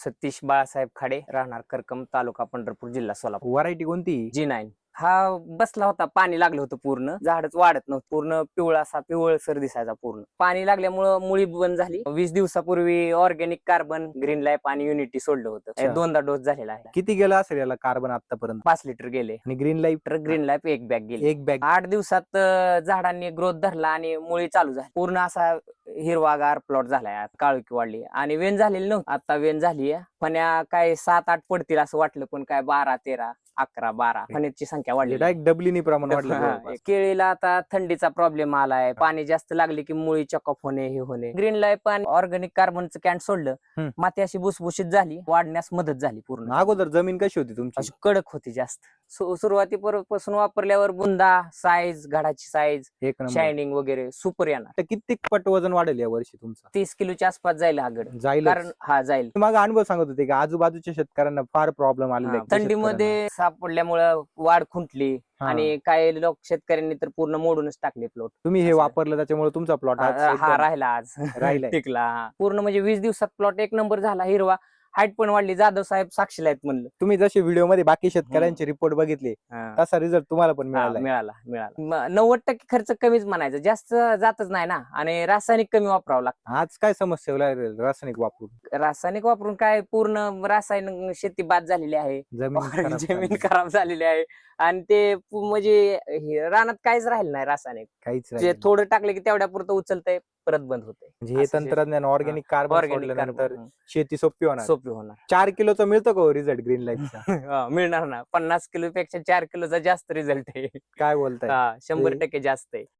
सतीश बाळासाहेब खाडे, राहणार करकम, तालुका पंढरपूर, जिल्हा सोलापूर. व्हरायटी कोणती? G9. हा बसला होता, पाणी लागलं होतं पूर्ण, झाडच वाढत नव्हतं, पूर्ण पिवळसर दिसायचा पूर्ण. पाणी लागल्यामुळं मुळी बंद झाली. 20 दिवसापूर्वी ऑर्गॅनिक कार्बन, ग्रीन लाईफ आणि युनिटी सोडलं होतं. अच्छा. 2दा डोस झालेला आहे. किती गेला असेल याला कार्बन आतापर्यंत? 5 लिटर गेले. आणि green life? Green life 1 bag गेली. 1 बॅग. 8 दिवसात झाडांनी ग्रोथ धरला आणि मुळी चालू झाली. पूर्ण असा हिरवागार प्लॉट झालाय, काळुकी वाढली आणि वेन झालेली नव्हती, आता वेन झाली. फण्या काय 7-8 पडतील असं वाटलं, पण काय 12, 13, 11, 12 फण्याची संख्या वाढली. डायरेक्ट डबलीनी प्रमाण वाढलं. केळीला आता थंडीचा प्रॉब्लेम आलाय, पाणी जास्त लागले की मुळी चॉकअप होणे, हे होणे. ग्रीन लाईफ आणि ऑर्गॅनिक कार्बनचं कॅन सोडलं, माती अशी भुसभुशीत झाली, वाढण्यास मदत झाली पूर्ण. अगोदर जमीन कशी होती तुमची? अशी कडक होती जास्त. सुरुवातीपासून वापरल्यावर बुंदा, साईज, घडाची साईज, शायनिंग वगैरे सुपर येणार. किती पट वजन वाढेल या वर्षी तुमचं? 30 किलोच्या आसपास जाईल हा गड. जाईल. कारण हा जाईल. माझा अनुभव सांगत होते की आजूबाजूच्या शेतकऱ्यांना फार प्रॉब्लेम आलेला. थंडीमध्ये सापडल्यामुळे वाढ खुंटली आणि काही लोक शेतकऱ्यांनी तर पूर्ण मोडूनच टाकले प्लॉट. तुम्ही हे वापरलं त्याच्यामुळे तुमचा प्लॉट हा राहिला आज राहिलाय. टिकला पूर्ण. म्हणजे 20 दिवसात प्लॉट 1 नंबर झाला, हिरवा, हाईट पण वाढली. जाधव साहेब साक्षीला आहेत म्हणलं. तुम्ही जसे व्हिडिओ मध्ये बाकी शेतकऱ्यांचे रिपोर्ट बघितले तसा रिझल्ट तुम्हाला पण मिळाला. 90% खर्च कमीच म्हणायचा, जास्त जातच नाही ना. आणि रासायनिक कमी वापरावं लागतं. आज काय समस्या रासायनिक वापरून? रासायनिक वापरून काय, पूर्ण रासायनिक शेती बाद झालेली आहे, जमीन खराब झालेली आहे. आणि ते म्हणजे रानात काहीच राहिलं नाही रासायनिक. काहीच जे थोडं टाकले की तेवढ्या पुरतं उचलतंय, परत बंद होते. म्हणजे हे तंत्रज्ञान ऑर्गॅनिक कार्बन सोडल्यानंतर शेती सोपी होणार. 4 किलोचा मिळतो का रिझल्ट ग्रीन लाईफचा? मिळणार ना. 50 किलो पेक्षा 4 किलोचा जास्त रिझल्ट आहे. काय बोलताय? 100% जास्त आहे.